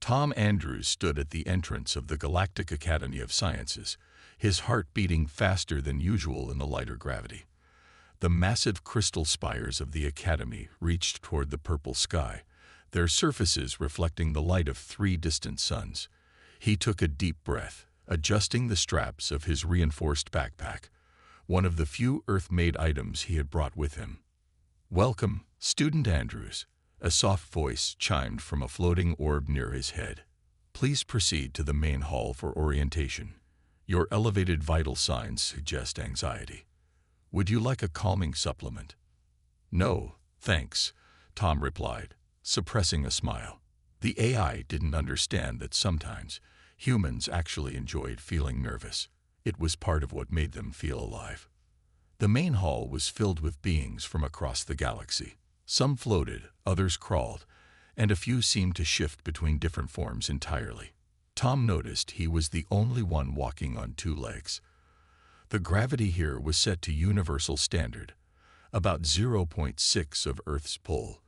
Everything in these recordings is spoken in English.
Tom Andrews stood at the entrance of the Galactic Academy of Sciences, his heart beating faster than usual in the lighter gravity. The massive crystal spires of the academy reached toward the purple sky, their surfaces reflecting the light of 3 distant suns. He took a deep breath, adjusting the straps of his reinforced backpack, one of the few Earth-made items he had brought with him. "Welcome, Student Andrews," a soft voice chimed from a floating orb near his head. "Please proceed to the main hall for orientation. Your elevated vital signs suggest anxiety. Would you like a calming supplement?" "No, thanks," Tom replied, suppressing a smile. The AI didn't understand that sometimes humans actually enjoyed feeling nervous. It was part of what made them feel alive. The main hall was filled with beings from across the galaxy. Some floated, others crawled, and a few seemed to shift between different forms entirely. Tom noticed he was the only one walking on 2 legs. The gravity here was set to universal standard, about 0.6 of Earth's pull,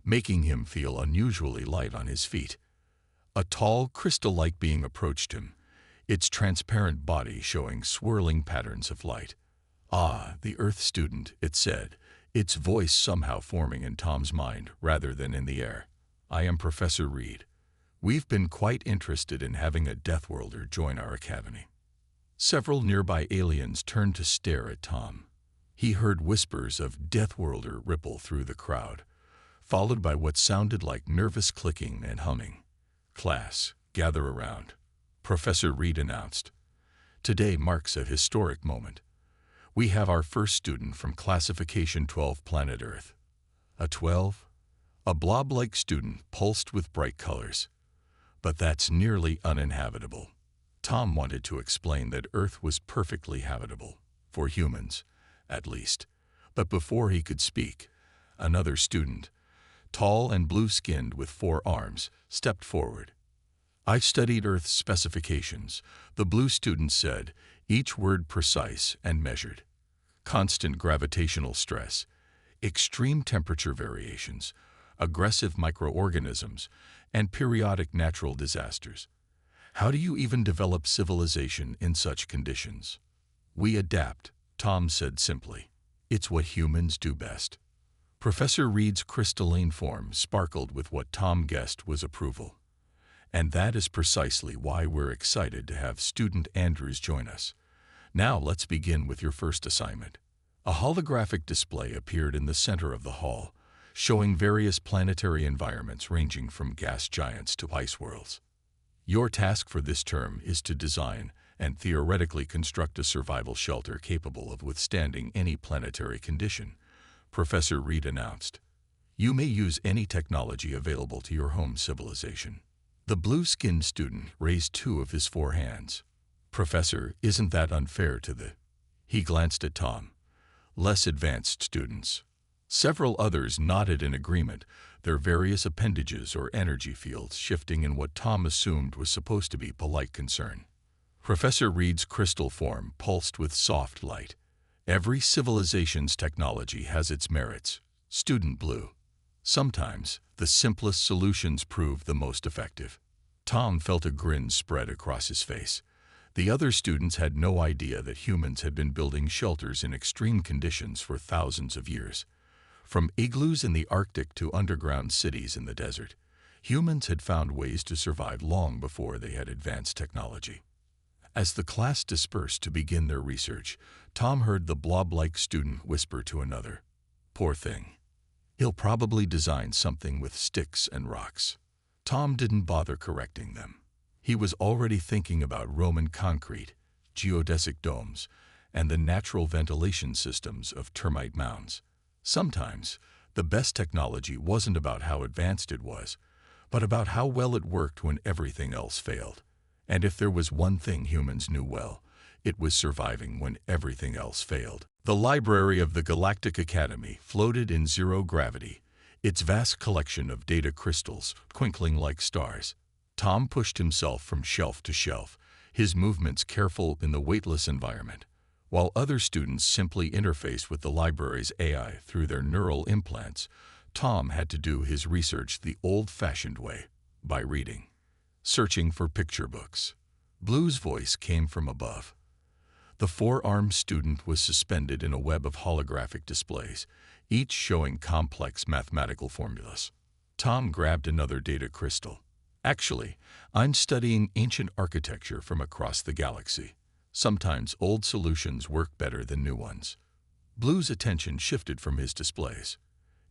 making him feel unusually light on his feet. A tall, crystal-like being approached him, its transparent body showing swirling patterns of light. "Ah, the Earth student," it said, its voice somehow forming in Tom's mind rather than in the air. "I am Professor Reed. We've been quite interested in having a Deathworlder join our academy." Several nearby aliens turned to stare at Tom. He heard whispers of Deathworlder ripple through the crowd, followed by what sounded like nervous clicking and humming. "Class, gather around," Professor Reed announced. "Today marks a historic moment. We have our first student from Classification 12 planet Earth." "A 12? A blob-like student pulsed with bright colors. But that's nearly uninhabitable." Tom wanted to explain that Earth was perfectly habitable, for humans, at least. But before he could speak, another student, tall and blue-skinned with 4 arms, stepped forward. "I've studied Earth's specifications," the blue student said, each word precise and measured. "Constant gravitational stress, extreme temperature variations, aggressive microorganisms, and periodic natural disasters. How do you even develop civilization in such conditions?" "We adapt," Tom said simply. "It's what humans do best." Professor Reed's crystalline form sparkled with what Tom guessed was approval. "And that is precisely why we're excited to have Student Andrews join us. Now let's begin with your first assignment." A holographic display appeared in the center of the hall, showing various planetary environments ranging from gas giants to ice worlds. "Your task for this term is to design and theoretically construct a survival shelter capable of withstanding any planetary condition," Professor Reed announced. "You may use any technology available to your home civilization." The blue-skinned student raised 2 of his 4 hands. "Professor, isn't that unfair to the—" He glanced at Tom. "Less advanced students." Several others nodded in agreement, their various appendages or energy fields shifting in what Tom assumed was supposed to be polite concern. Professor Reed's crystal form pulsed with soft light. "Every civilization's technology has its merits." Student Blue. "Sometimes, the simplest solutions prove the most effective." Tom felt a grin spread across his face. The other students had no idea that humans had been building shelters in extreme conditions for thousands of years. From igloos in the Arctic to underground cities in the desert, humans had found ways to survive long before they had advanced technology. As the class dispersed to begin their research, Tom heard the blob-like student whisper to another, "Poor thing. He'll probably design something with sticks and rocks." Tom didn't bother correcting them. He was already thinking about Roman concrete, geodesic domes, and the natural ventilation systems of termite mounds. Sometimes, the best technology wasn't about how advanced it was, but about how well it worked when everything else failed. And if there was one thing humans knew well, it was surviving when everything else failed. The library of the Galactic Academy floated in zero gravity, its vast collection of data crystals twinkling like stars. Tom pushed himself from shelf to shelf, his movements careful in the weightless environment. While other students simply interfaced with the library's AI through their neural implants, Tom had to do his research the old-fashioned way, by reading. searching for picture books. Blue's voice came from above. The four-armed student was suspended in a web of holographic displays, each showing complex mathematical formulas. Tom grabbed another data crystal. Actually, I'm studying ancient architecture from across the galaxy. Sometimes old solutions work better than new ones. Blue's attention shifted from his displays.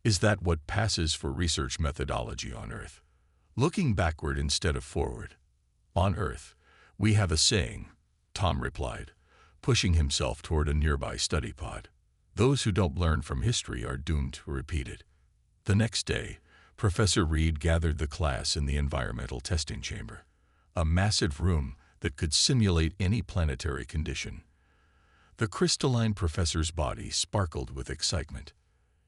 Is that what passes for research methodology on Earth? Looking backward instead of forward. On Earth, we have a saying, Tom replied, pushing himself toward a nearby study pod. Those who don't learn from history are doomed to repeat it. The next day, Professor Reed gathered the class in the environmental testing chamber, a massive room that could simulate any planetary condition. The crystalline professor's body sparkled with excitement.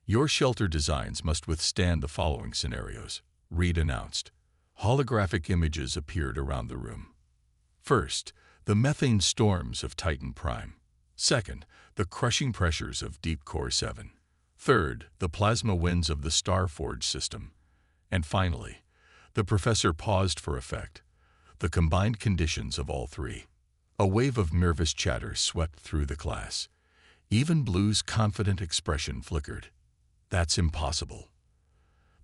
Your shelter designs must withstand the following scenarios, Reed announced. Holographic images appeared around the room. First, the methane storms of Titan Prime. Second, the crushing pressures of Deep Core 7. Third, the plasma winds of the Starforge system. And finally, the professor paused for effect, the combined conditions of all three. A wave of nervous chatter swept through the class. Even Blue's confident expression flickered. That's impossible.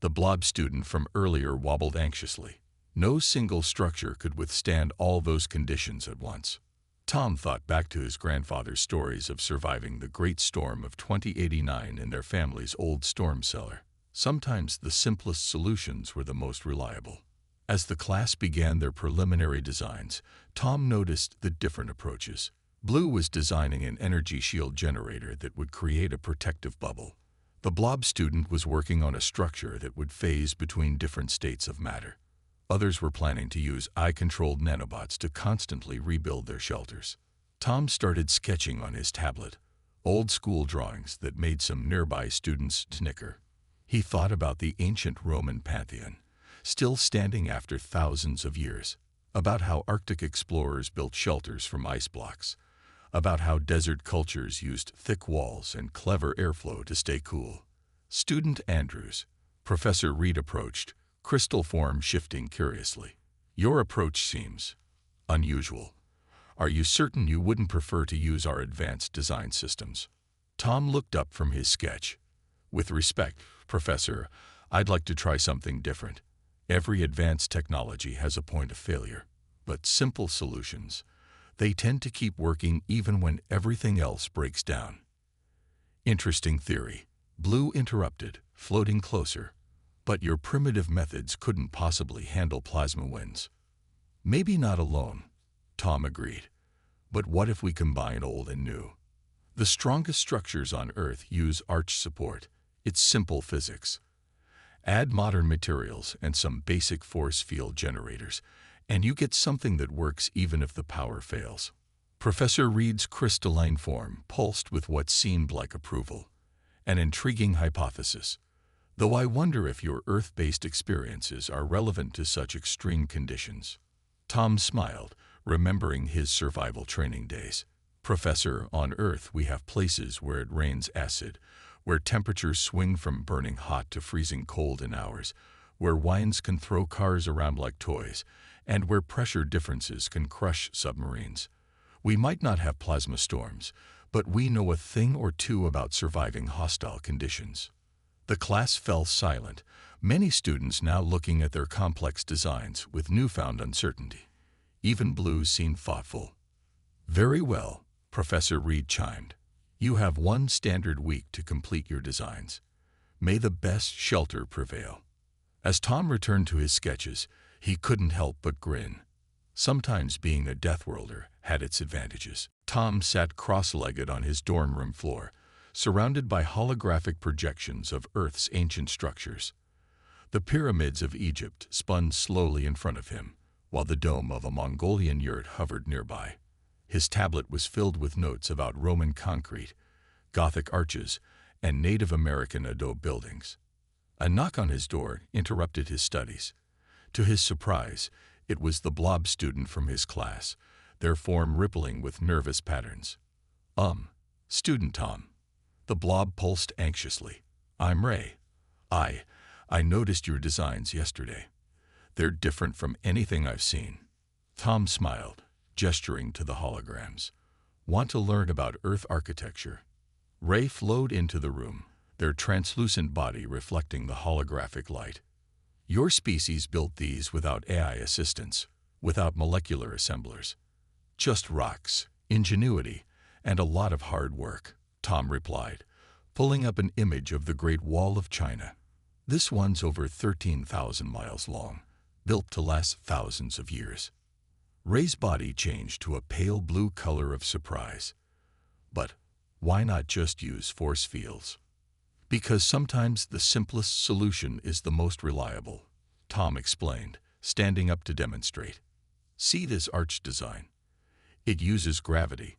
The blob student from earlier wobbled anxiously. No single structure could withstand all those conditions at once. Tom thought back to his grandfather's stories of surviving the great storm of 2089 in their family's old storm cellar. Sometimes the simplest solutions were the most reliable. As the class began their preliminary designs, Tom noticed the different approaches. Blue was designing an energy shield generator that would create a protective bubble. The blob student was working on a structure that would phase between different states of matter. Others were planning to use eye-controlled nanobots to constantly rebuild their shelters. Tom started sketching on his tablet, old-school drawings that made some nearby students snicker. He thought about the ancient Roman pantheon, still standing after thousands of years, about how Arctic explorers built shelters from ice blocks, about how desert cultures used thick walls and clever airflow to stay cool. Student Andrews, Professor Reed approached, crystal form shifting curiously. Your approach seems unusual. Are you certain you wouldn't prefer to use our advanced design systems? Tom looked up from his sketch. With respect, Professor, I'd like to try something different. Every advanced technology has a point of failure, but simple solutions, they tend to keep working even when everything else breaks down. Interesting theory. Blue interrupted, floating closer. But your primitive methods couldn't possibly handle plasma winds. Maybe not alone, Tom agreed. But what if we combine old and new? The strongest structures on Earth use arch support. It's simple physics. Add modern materials and some basic force field generators, and you get something that works even if the power fails. Professor Reed's crystalline form pulsed with what seemed like approval. An intriguing hypothesis. Though I wonder if your Earth-based experiences are relevant to such extreme conditions. Tom smiled, remembering his survival training days. Professor, on Earth we have places where it rains acid, where temperatures swing from burning hot to freezing cold in hours, where winds can throw cars around like toys, and where pressure differences can crush submarines. We might not have plasma storms, but we know a thing or two about surviving hostile conditions. The class fell silent, many students now looking at their complex designs with newfound uncertainty. Even Blue seemed thoughtful. Very well, Professor Reed chimed. You have one standard week to complete your designs. May the best shelter prevail. As Tom returned to his sketches, he couldn't help but grin. Sometimes being a Deathworlder had its advantages. Tom sat cross-legged on his dorm room floor, surrounded by holographic projections of Earth's ancient structures. The pyramids of Egypt spun slowly in front of him, while the dome of a Mongolian yurt hovered nearby. His tablet was filled with notes about Roman concrete, Gothic arches, and Native American adobe buildings. A knock on his door interrupted his studies. To his surprise, it was the blob student from his class, their form rippling with nervous patterns. Student Tom. The blob pulsed anxiously. I'm Ray. I noticed your designs yesterday. They're different from anything I've seen. Tom smiled, gesturing to the holograms. Want to learn about Earth architecture? Ray flowed into the room, their translucent body reflecting the holographic light. Your species built these without AI assistance, without molecular assemblers. Just rocks, ingenuity, and a lot of hard work, Tom replied, pulling up an image of the Great Wall of China. This one's over 13,000 miles long, built to last thousands of years. Ray's body changed to a pale blue color of surprise. But why not just use force fields? Because sometimes the simplest solution is the most reliable, Tom explained, standing up to demonstrate. See this arch design. It uses gravity,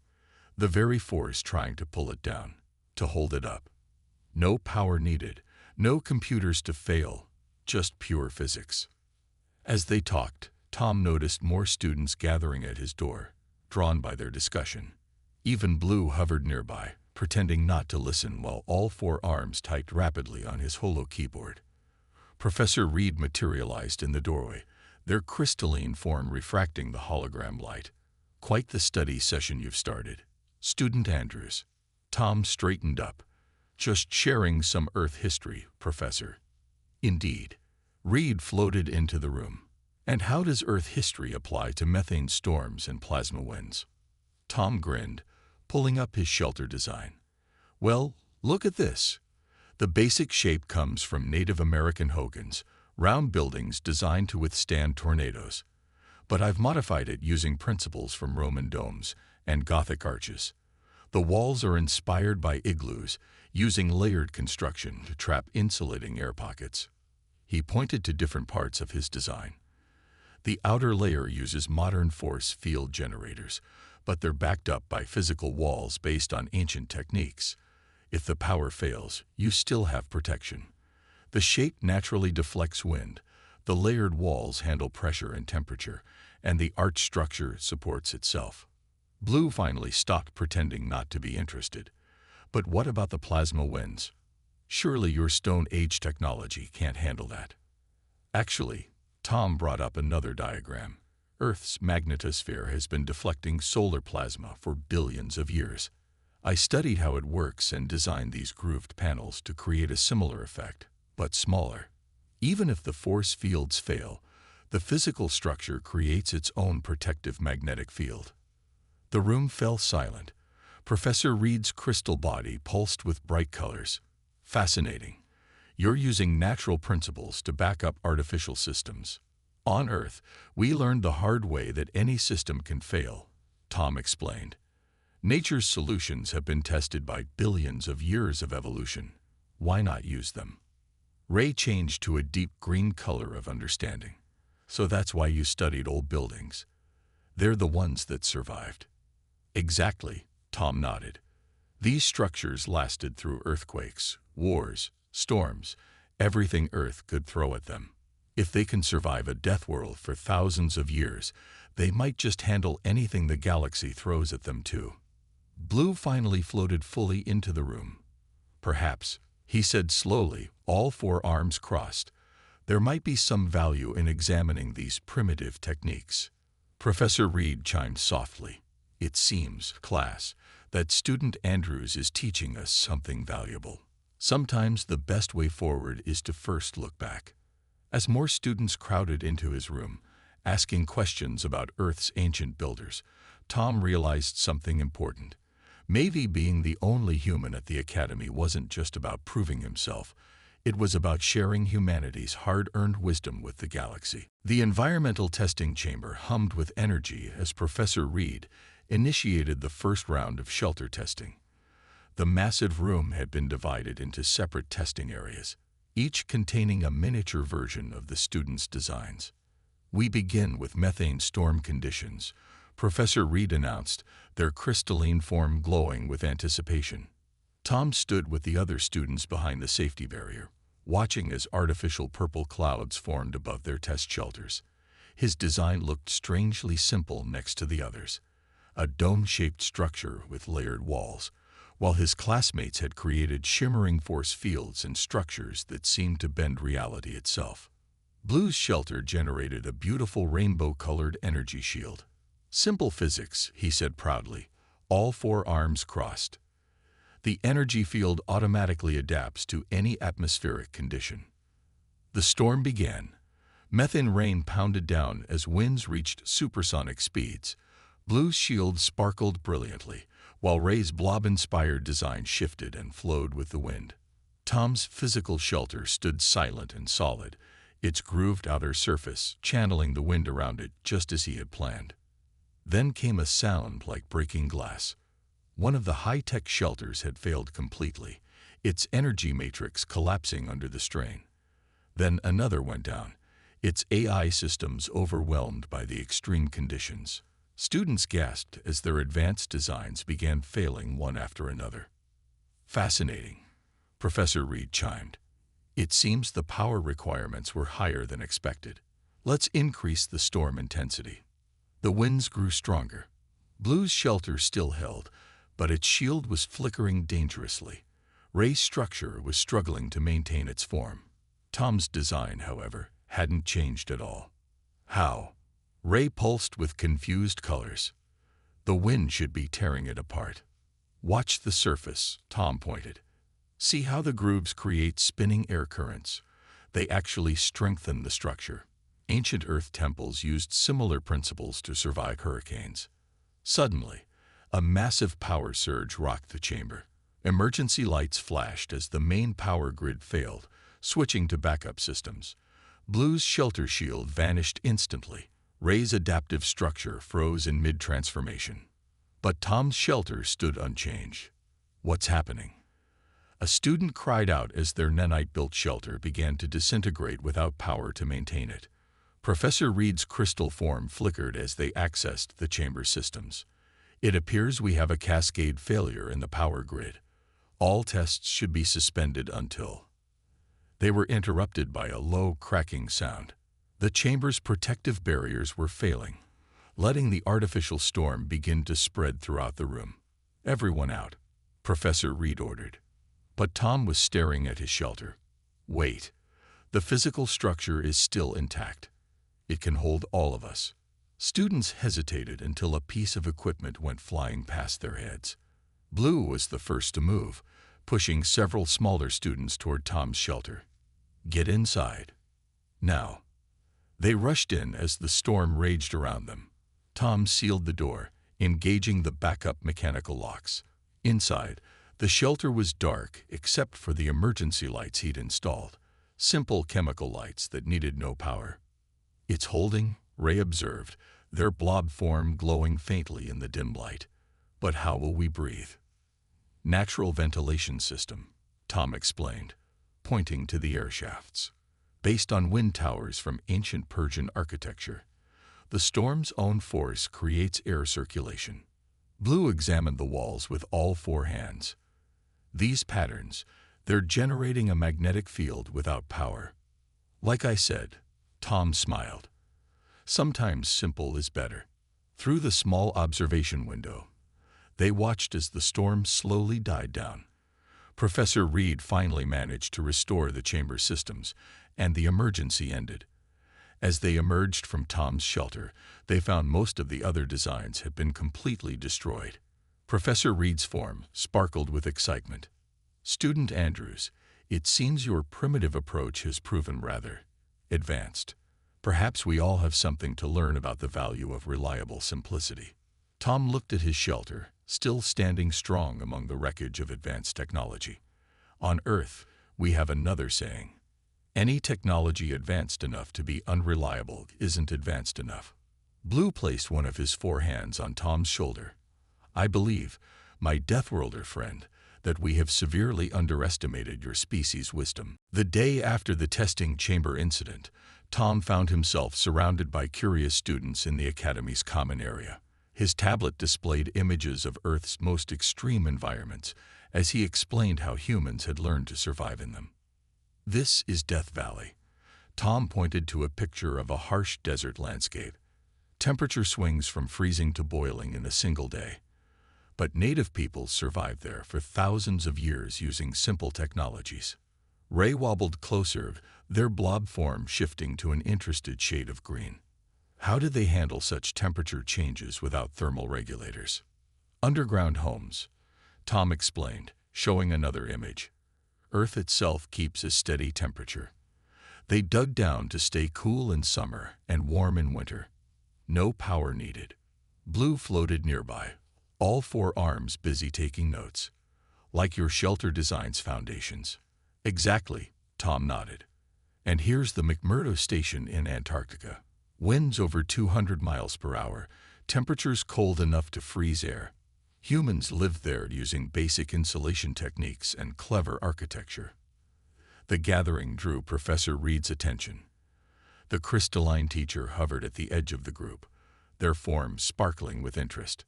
the very force trying to pull it down, to hold it up. No power needed, no computers to fail, just pure physics. As they talked, Tom noticed more students gathering at his door, drawn by their discussion. Even Blue hovered nearby, pretending not to listen while all four arms typed rapidly on his holo keyboard. Professor Reed materialized in the doorway, their crystalline form refracting the hologram light. Quite the study session you've started, Student Andrews. Tom straightened up. Just sharing some Earth history, Professor. Indeed. Reed floated into the room. And how does Earth history apply to methane storms and plasma winds? Tom grinned, pulling up his shelter design. Well, look at this. The basic shape comes from Native American hogans, round buildings designed to withstand tornadoes. But I've modified it using principles from Roman domes and Gothic arches. The walls are inspired by igloos, using layered construction to trap insulating air pockets. He pointed to different parts of his design. The outer layer uses modern force field generators, but they're backed up by physical walls based on ancient techniques. If the power fails, you still have protection. The shape naturally deflects wind, the layered walls handle pressure and temperature, and the arch structure supports itself. Blue finally stopped pretending not to be interested. But what about the plasma winds? Surely your Stone Age technology can't handle that. Actually, Tom brought up another diagram. Earth's magnetosphere has been deflecting solar plasma for billions of years. I studied how it works and designed these grooved panels to create a similar effect, but smaller. Even if the force fields fail, the physical structure creates its own protective magnetic field. The room fell silent. Professor Reed's crystal body pulsed with bright colors. Fascinating. You're using natural principles to back up artificial systems. On Earth, we learned the hard way that any system can fail, Tom explained. Nature's solutions have been tested by billions of years of evolution. Why not use them? Ray changed to a deep green color of understanding. So that's why you studied old buildings. They're the ones that survived. Exactly, Tom nodded. These structures lasted through earthquakes, wars, storms, everything Earth could throw at them. If they can survive a death world for thousands of years, they might just handle anything the galaxy throws at them too. Blue finally floated fully into the room. Perhaps, he said slowly, all four arms crossed, there might be some value in examining these primitive techniques. Professor Reed chimed softly. It seems, class, that Student Andrews is teaching us something valuable. Sometimes the best way forward is to first look back. As more students crowded into his room, asking questions about Earth's ancient builders, Tom realized something important. Maybe being the only human at the Academy wasn't just about proving himself. It was about sharing humanity's hard-earned wisdom with the galaxy. The environmental testing chamber hummed with energy as Professor Reed initiated the first round of shelter testing. The massive room had been divided into separate testing areas, each containing a miniature version of the students' designs. We begin with methane storm conditions, Professor Reed announced, their crystalline form glowing with anticipation. Tom stood with the other students behind the safety barrier, watching as artificial purple clouds formed above their test shelters. His design looked strangely simple next to the others, a dome-shaped structure with layered walls, while his classmates had created shimmering force fields and structures that seemed to bend reality itself. Blue's shelter generated a beautiful rainbow-colored energy shield. "Simple physics," he said proudly, all four arms crossed. "The energy field automatically adapts to any atmospheric condition." The storm began. Methane rain pounded down as winds reached supersonic speeds. Blue's shield sparkled brilliantly, while Ray's blob-inspired design shifted and flowed with the wind. Tom's physical shelter stood silent and solid, its grooved outer surface channeling the wind around it just as he had planned. Then came a sound like breaking glass. One of the high-tech shelters had failed completely, its energy matrix collapsing under the strain. Then another went down, its AI systems overwhelmed by the extreme conditions. Students gasped as their advanced designs began failing one after another. "Fascinating," Professor Reed chimed. "It seems the power requirements were higher than expected. Let's increase the storm intensity." The winds grew stronger. Blue's shelter still held, but its shield was flickering dangerously. Ray's structure was struggling to maintain its form. Tom's design, however, hadn't changed at all. "How?" Ray pulsed with confused colors. "The wind should be tearing it apart." "Watch the surface," Tom pointed. "See how the grooves create spinning air currents. They actually strengthen the structure." Ancient Earth temples used similar principles to survive hurricanes. Suddenly, a massive power surge rocked the chamber. Emergency lights flashed as the main power grid failed, switching to backup systems. Blue's shelter shield vanished instantly. Ray's adaptive structure froze in mid-transformation. But Tom's shelter stood unchanged. "What's happening?" A student cried out as their nanite-built shelter began to disintegrate without power to maintain it. Professor Reed's crystal form flickered as they accessed the chamber systems. "It appears we have a cascade failure in the power grid. All tests should be suspended until—" They were interrupted by a low, cracking sound. The chamber's protective barriers were failing, letting the artificial storm begin to spread throughout the room. "Everyone out," Professor Reed ordered. But Tom was staring at his shelter. "Wait. The physical structure is still intact. It can hold all of us." Students hesitated until a piece of equipment went flying past their heads. Blue was the first to move, pushing several smaller students toward Tom's shelter. "Get inside. Now." They rushed in as the storm raged around them. Tom sealed the door, engaging the backup mechanical locks. Inside, the shelter was dark except for the emergency lights he'd installed, simple chemical lights that needed no power. "It's holding," Ray observed, their blob form glowing faintly in the dim light. "But how will we breathe?" "Natural ventilation system," Tom explained, pointing to the air shafts. "Based on wind towers from ancient Persian architecture, the storm's own force creates air circulation." Blue examined the walls with all four hands. "These patterns, they're generating a magnetic field without power." "Like I said," Tom smiled. "Sometimes simple is better." Through the small observation window, they watched as the storm slowly died down. Professor Reed finally managed to restore the chamber systems, and the emergency ended. As they emerged from Tom's shelter, they found most of the other designs had been completely destroyed. Professor Reed's form sparkled with excitement. "Student Andrews, it seems your primitive approach has proven rather advanced. Perhaps we all have something to learn about the value of reliable simplicity." Tom looked at his shelter, still standing strong among the wreckage of advanced technology. "On Earth, we have another saying. Any technology advanced enough to be unreliable isn't advanced enough." Blue placed one of his four hands on Tom's shoulder. "I believe, my Deathworlder friend, that we have severely underestimated your species' wisdom." The day after the testing chamber incident, Tom found himself surrounded by curious students in the Academy's common area. His tablet displayed images of Earth's most extreme environments as he explained how humans had learned to survive in them. "This is Death Valley." Tom pointed to a picture of a harsh desert landscape. Temperature swings from freezing to boiling in a single day. But native peoples survived there for thousands of years using simple technologies. Ray wobbled closer, their blob form shifting to an interested shade of green. How did they handle such temperature changes without thermal regulators? Underground homes, Tom explained, showing another image. Earth itself keeps a steady temperature. They dug down to stay cool in summer and warm in winter. No power needed. Blue floated nearby, all four arms busy taking notes. Like your shelter design's foundations. Exactly, Tom nodded. And here's the McMurdo Station in Antarctica. Winds over 200 miles per hour, temperatures cold enough to freeze air. Humans lived there using basic insulation techniques and clever architecture. The gathering drew Professor Reed's attention. The crystalline teacher hovered at the edge of the group, their forms sparkling with interest.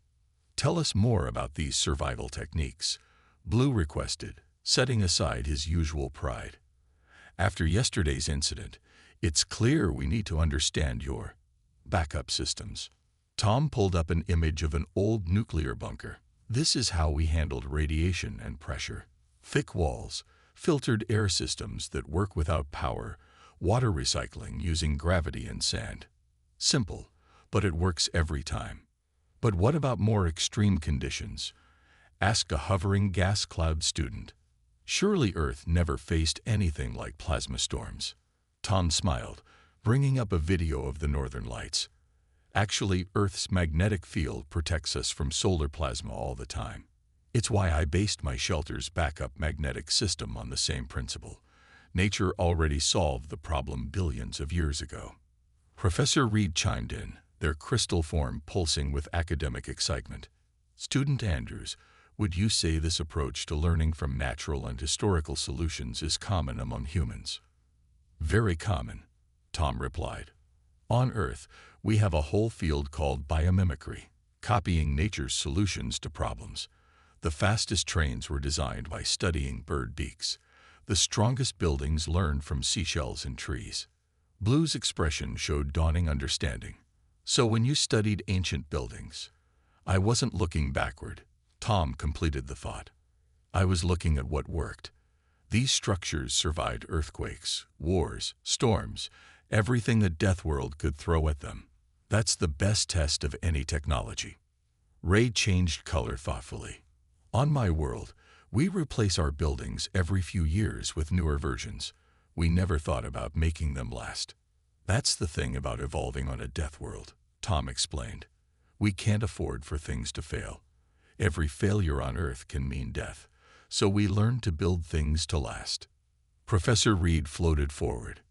Tell us more about these survival techniques, Blue requested, setting aside his usual pride. After yesterday's incident, it's clear we need to understand your backup systems. Tom pulled up an image of an old nuclear bunker. This is how we handled radiation and pressure. Thick walls, filtered air systems that work without power, water recycling using gravity and sand. Simple, but it works every time. But what about more extreme conditions? Asked a hovering gas cloud student. Surely Earth never faced anything like plasma storms. Tom smiled, bringing up a video of the northern lights. Actually, Earth's magnetic field protects us from solar plasma all the time. It's why I based my shelter's backup magnetic system on the same principle. Nature already solved the problem billions of years ago. Professor Reed chimed in, their crystal form pulsing with academic excitement. Student Andrews, would you say this approach to learning from natural and historical solutions is common among humans? Very common, Tom replied. On Earth, we have a whole field called biomimicry, copying nature's solutions to problems. The fastest trains were designed by studying bird beaks. The strongest buildings learned from seashells and trees. Blue's expression showed dawning understanding. So when you studied ancient buildings, I wasn't looking backward. Tom completed the thought. I was looking at what worked. These structures survived earthquakes, wars, storms, everything the Deathworld could throw at them. That's the best test of any technology. Ray changed color thoughtfully. On my world, we replace our buildings every few years with newer versions. We never thought about making them last. That's the thing about evolving on a Deathworld, Tom explained. We can't afford for things to fail. Every failure on Earth can mean death, so we learn to build things to last. Professor Reed floated forward.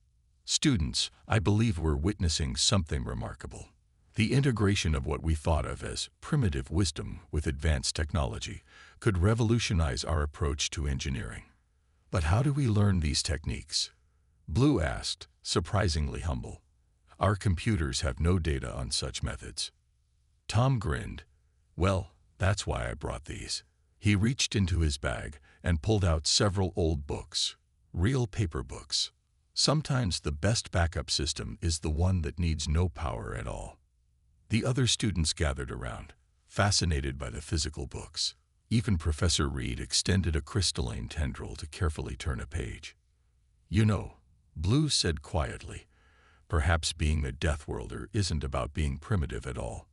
Students, I believe we're witnessing something remarkable. The integration of what we thought of as primitive wisdom with advanced technology could revolutionize our approach to engineering. But how do we learn these techniques? Blue asked, surprisingly humble. Our computers have no data on such methods. Tom grinned. Well, that's why I brought these. He reached into his bag and pulled out several old books, real paper books. Sometimes the best backup system is the one that needs no power at all. The other students gathered around, fascinated by the physical books. Even Professor Reed extended a crystalline tendril to carefully turn a page. You know, Blue said quietly, perhaps being a Deathworlder isn't about being primitive at all.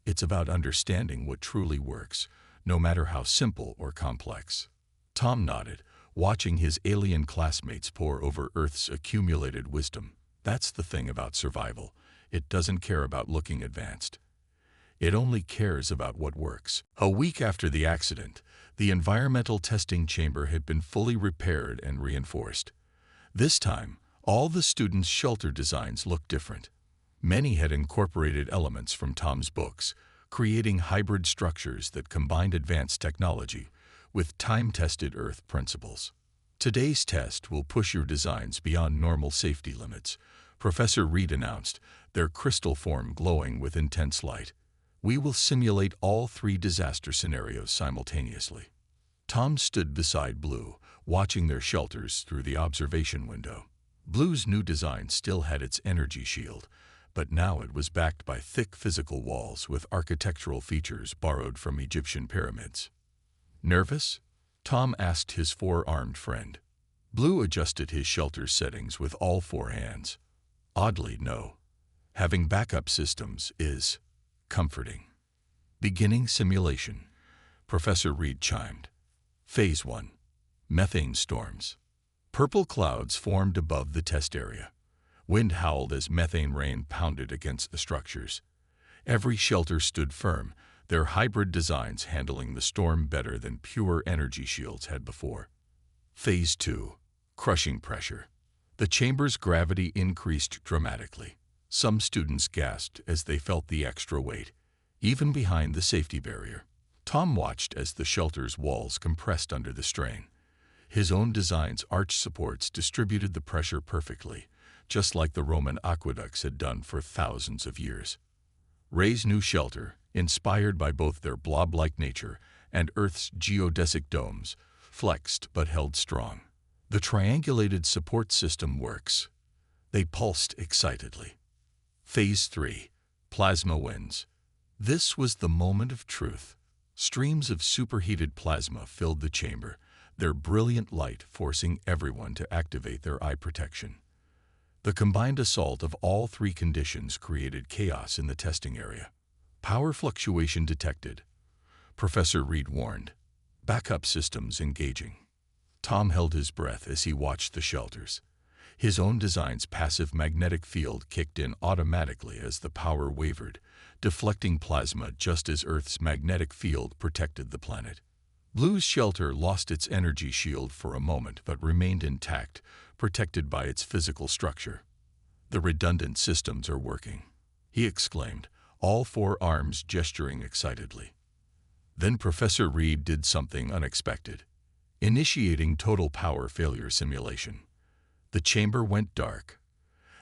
It's about understanding what truly works, no matter how simple or complex. Tom nodded, watching his alien classmates pore over Earth's accumulated wisdom. That's the thing about survival. It doesn't care about looking advanced. It only cares about what works. A week after the accident, the environmental testing chamber had been fully repaired and reinforced. This time, all the students' shelter designs looked different. Many had incorporated elements from Tom's books, creating hybrid structures that combined advanced technology with time-tested Earth principles. Today's test will push your designs beyond normal safety limits, Professor Reed announced, their crystal form glowing with intense light. We will simulate all 3 disaster scenarios simultaneously. Tom stood beside Blue, watching their shelters through the observation window. Blue's new design still had its energy shield, but now it was backed by thick physical walls with architectural features borrowed from Egyptian pyramids. Nervous? Tom asked his 4-armed friend. Blue adjusted his shelter settings with all four hands. Oddly, no. Having backup systems is comforting. Beginning simulation, Professor Reed chimed. Phase 1. Methane storms. Purple clouds formed above the test area. Wind howled as methane rain pounded against the structures. Every shelter stood firm, their hybrid designs handling the storm better than pure energy shields had before. Phase 2. Crushing pressure. The chamber's gravity increased dramatically. Some students gasped as they felt the extra weight, even behind the safety barrier. Tom watched as the shelter's walls compressed under the strain. His own design's arch supports distributed the pressure perfectly, just like the Roman aqueducts had done for thousands of years. Ray's new shelter, inspired by both their blob-like nature and Earth's geodesic domes, flexed but held strong. The triangulated support system works. They pulsed excitedly. Phase 3. Plasma winds. This was the moment of truth. Streams of superheated plasma filled the chamber, their brilliant light forcing everyone to activate their eye protection. The combined assault of all three conditions created chaos in the testing area. Power fluctuation detected. Professor Reed warned. Backup systems engaging. Tom held his breath as he watched the shelters. His own design's passive magnetic field kicked in automatically as the power wavered, deflecting plasma just as Earth's magnetic field protected the planet. Blue's shelter lost its energy shield for a moment but remained intact, protected by its physical structure. The redundant systems are working, he exclaimed, all four arms gesturing excitedly. Then Professor Reed did something unexpected, initiating total power failure simulation. The chamber went dark.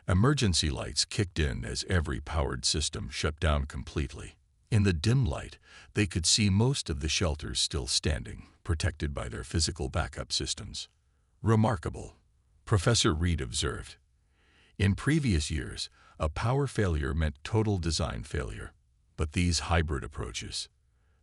Emergency lights kicked in as every powered system shut down completely. In the dim light, they could see most of the shelters still standing, protected by their physical backup systems. Remarkable, Professor Reed observed. In previous years, a power failure meant total design failure, but these hybrid approaches.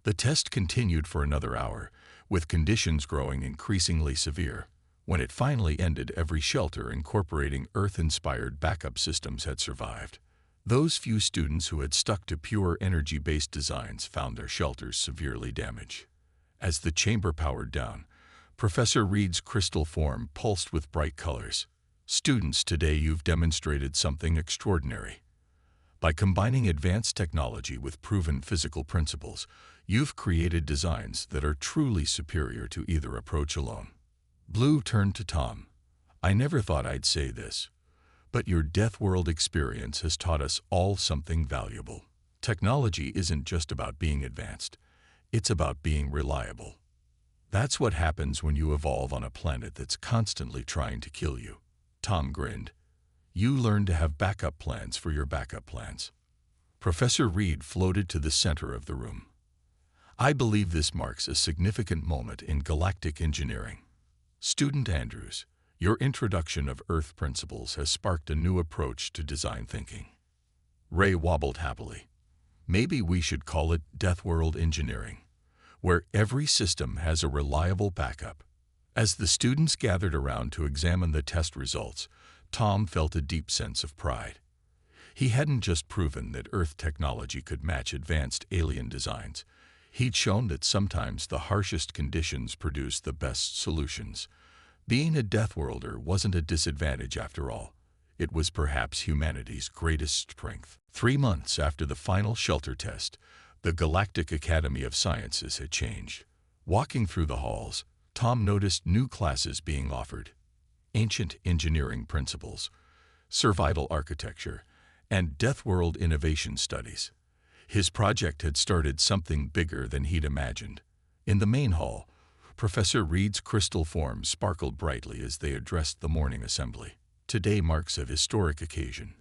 The test continued for another hour, with conditions growing increasingly severe. When it finally ended, every shelter incorporating Earth-inspired backup systems had survived. Those few students who had stuck to pure energy-based designs found their shelters severely damaged. As the chamber powered down, Professor Reed's crystal form pulsed with bright colors. Students, today you've demonstrated something extraordinary. By combining advanced technology with proven physical principles, you've created designs that are truly superior to either approach alone. Blue turned to Tom. I never thought I'd say this, but your Deathworld experience has taught us all something valuable. Technology isn't just about being advanced, it's about being reliable. That's what happens when you evolve on a planet that's constantly trying to kill you. Tom grinned. You learn to have backup plans for your backup plans. Professor Reed floated to the center of the room. I believe this marks a significant moment in galactic engineering. Student Andrews, your introduction of Earth principles has sparked a new approach to design thinking. Ray wobbled happily. Maybe we should call it Deathworld engineering, where every system has a reliable backup. As the students gathered around to examine the test results, Tom felt a deep sense of pride. He hadn't just proven that Earth technology could match advanced alien designs. He'd shown that sometimes the harshest conditions produce the best solutions. Being a Deathworlder wasn't a disadvantage after all. It was perhaps humanity's greatest strength. 3 months after the final shelter test, the Galactic Academy of Sciences had changed. Walking through the halls, Tom noticed new classes being offered. Ancient engineering principles, survival architecture, and Deathworld innovation studies. His project had started something bigger than he'd imagined. In the main hall, Professor Reed's crystal form sparkled brightly as they addressed the morning assembly. Today marks a historic occasion.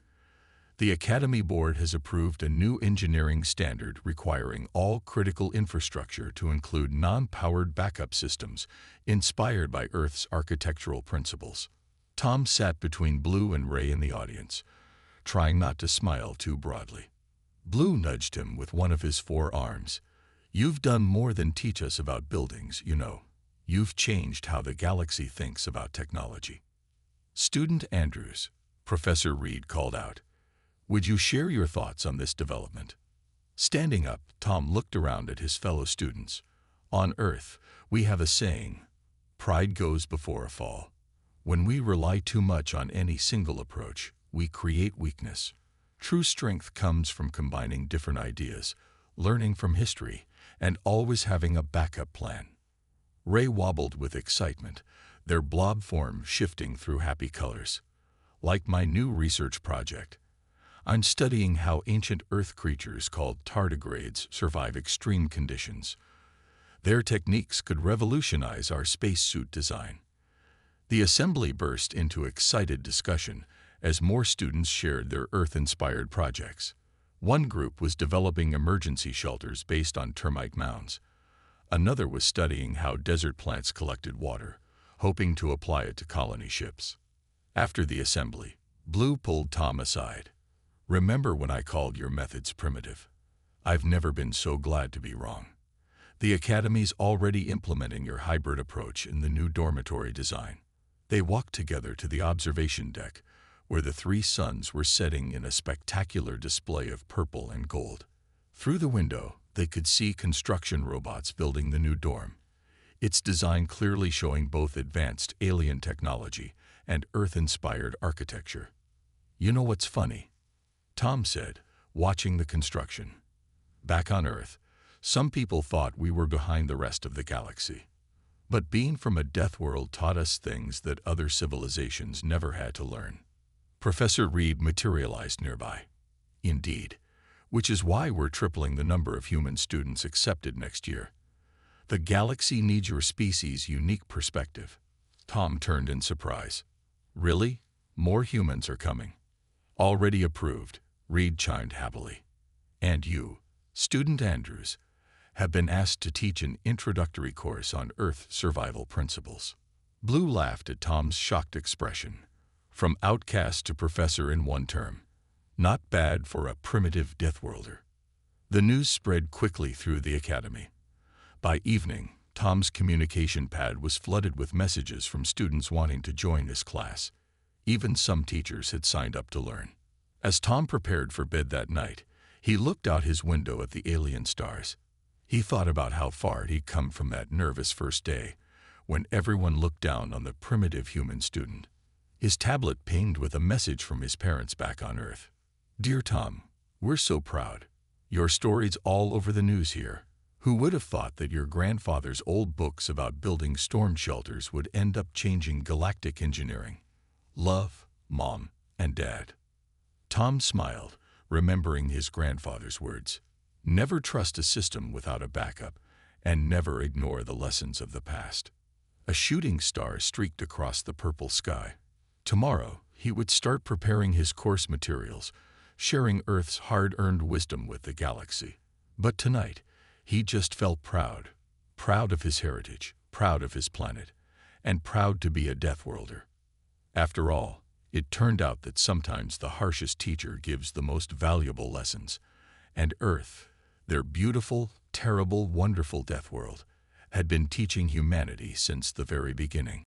The Academy Board has approved a new engineering standard requiring all critical infrastructure to include non-powered backup systems inspired by Earth's architectural principles. Tom sat between Blue and Ray in the audience, trying not to smile too broadly. Blue nudged him with one of his 4 arms. You've done more than teach us about buildings, you know. You've changed how the galaxy thinks about technology." "Student Andrews," Professor Reed called out, "would you share your thoughts on this development?" Standing up, Tom looked around at his fellow students. "On Earth, we have a saying, pride goes before a fall. When we rely too much on any single approach, we create weakness. True strength comes from combining different ideas, learning from history, and always having a backup plan." Ray wobbled with excitement, their blob form shifting through happy colors. "Like my new research project. I'm studying how ancient Earth creatures called tardigrades survive extreme conditions. Their techniques could revolutionize our spacesuit design." The assembly burst into excited discussion as more students shared their Earth-inspired projects. One group was developing emergency shelters based on termite mounds. Another was studying how desert plants collected water, hoping to apply it to colony ships. After the assembly, Blue pulled Tom aside. "Remember when I called your methods primitive? I've never been so glad to be wrong. The Academy's already implementing your hybrid approach in the new dormitory design." They walked together to the observation deck, where the three suns were setting in a spectacular display of purple and gold. Through the window, they could see construction robots building the new dorm, its design clearly showing both advanced alien technology and Earth-inspired architecture. "You know what's funny?" Tom said, watching the construction. "Back on Earth, some people thought we were behind the rest of the galaxy. But being from a death world taught us things that other civilizations never had to learn." Professor Reed materialized nearby. "Indeed, which is why we're tripling the number of human students accepted next year. The galaxy needs your species' unique perspective." Tom turned in surprise. "Really? More humans are coming." "Already approved," Reed chimed happily. "And you, Student Andrews, have been asked to teach an introductory course on Earth survival principles." Blue laughed at Tom's shocked expression. From outcast to professor in one term. Not bad for a primitive Deathworlder. The news spread quickly through the Academy. By evening, Tom's communication pad was flooded with messages from students wanting to join his class. Even some teachers had signed up to learn. As Tom prepared for bed that night, he looked out his window at the alien stars. He thought about how far he'd come from that nervous first day, when everyone looked down on the primitive human student. His tablet pinged with a message from his parents back on Earth. "Dear Tom, we're so proud. Your story's all over the news here. Who would have thought that your grandfather's old books about building storm shelters would end up changing galactic engineering? Love, Mom and Dad." Tom smiled, remembering his grandfather's words. Never trust a system without a backup, and never ignore the lessons of the past. A shooting star streaked across the purple sky. Tomorrow, he would start preparing his course materials, sharing Earth's hard-earned wisdom with the galaxy. But tonight, he just felt proud. Proud of his heritage, proud of his planet, and proud to be a Deathworlder. After all, it turned out that sometimes the harshest teacher gives the most valuable lessons, and Earth, their beautiful, terrible, wonderful Deathworld, had been teaching humanity since the very beginning.